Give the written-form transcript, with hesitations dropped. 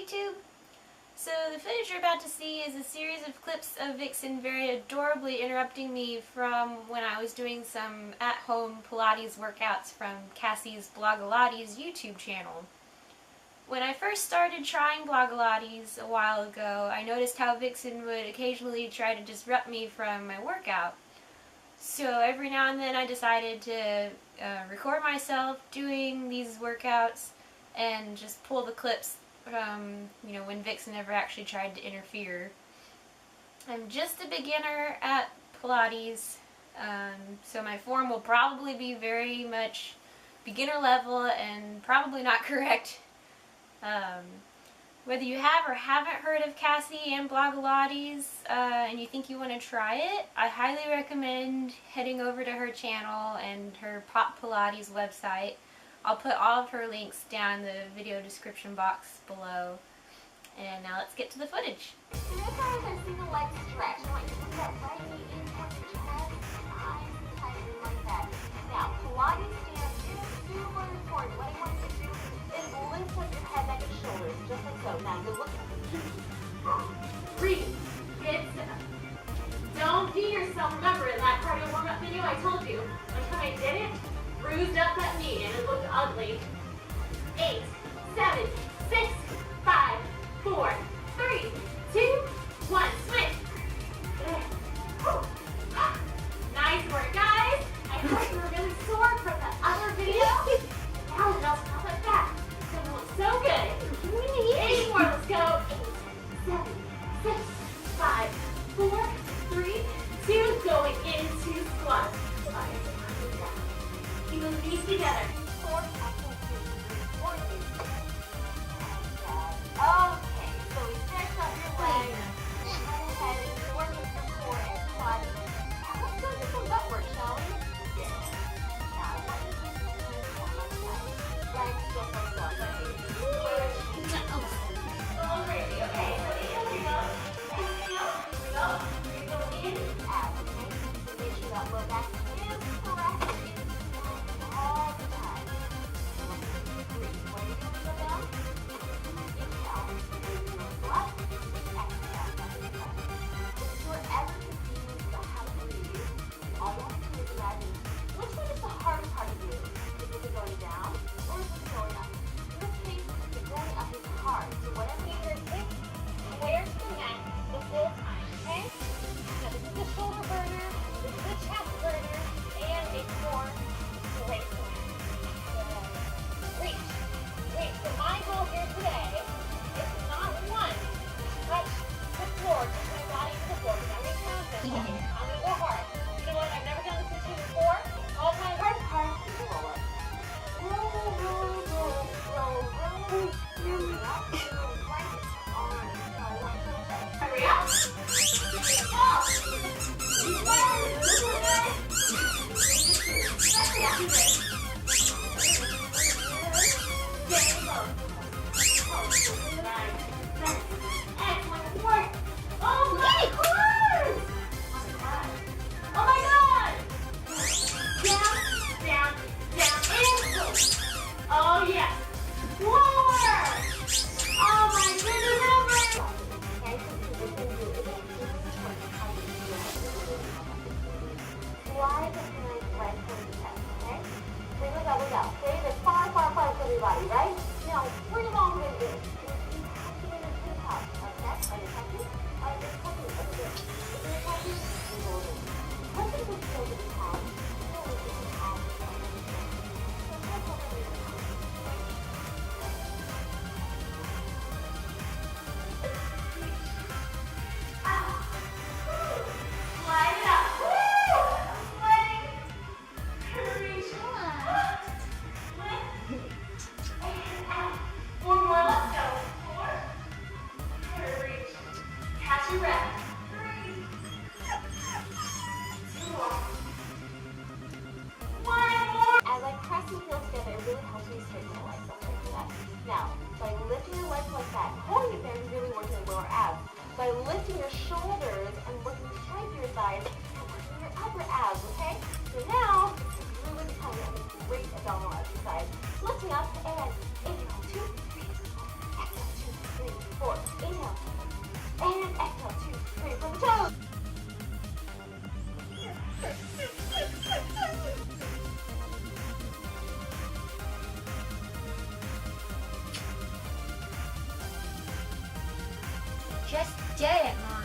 YouTube! So the footage you're about to see is a series of clips of Vixen very adorably interrupting me from when I was doing some at-home Pilates workouts from Cassey's Blogilates YouTube channel. When I first started trying Blogilates a while ago, I noticed how Vixen would occasionally try to disrupt me from my workout. So every now and then I decided to record myself doing these workouts and just pull the clips from, when Vixen never actually tried to interfere. I'm just a beginner at Pilates, so my form will probably be very much beginner level and probably not correct. Whether you have or haven't heard of Cassey and Blogilates and you think you want to try it, I highly recommend heading over to her channel and her Pop Pilates website. I'll put all of her links down in the video description box below. And now let's get to the footage. So this time we're going to single leg stretch. I want you to put that right knee in towards your chest, eyes tightly like that. Now, Pilates stance is super important. What I want you to do is lift up your head, neck, and shoulders, just like so. Now you're looking. Breathe. Get set. Don't beat yourself. Remember, in that cardio warm-up video, I told you, one time I did it, bruised up that knee and it looked ugly. 8, 7, 6, 5, 4, 3, 2, 1. Switch. Nice work, guys. I hope you were really sore from the other video. Now it melts not like that. It's going to look so good. 8 more. Let's go. 8, 7, 6, 5, 4, 3, 2. Going into squats. Keep those knees together. 4, okay, so we stretch out your legs. Go ahead and work with your core and quad. Now let's go do some butt work, shall we? Yeah. Now I want you to do one more side. Legs just like so. Alrighty, okay, so here we go. Exhale, here we go. We're going to go in, out, okay? So make sure that low back is correct. All the time. 1, 2, 3. When you go down, inhale, go up, exhale. If you're ever confused about how to breathe, all you have to do is imagine which one is the hardest part of you. Is it going down or is it going up? In this case, the going up is hard. So whatever you're going to take, square to the neck the whole time, okay? Now this is the shoulder burner, this is the chest burner, and a core straight line. Reach. So my goal here today is not one, touch the floor, touch my body to the floor. That makes no sense. I'm going to go hard. You know what? I've never done this with you before. All my hard part is the roll up. Roll. Hurry up. Slide the hands right towards the chest, okay? Just do it, Mom.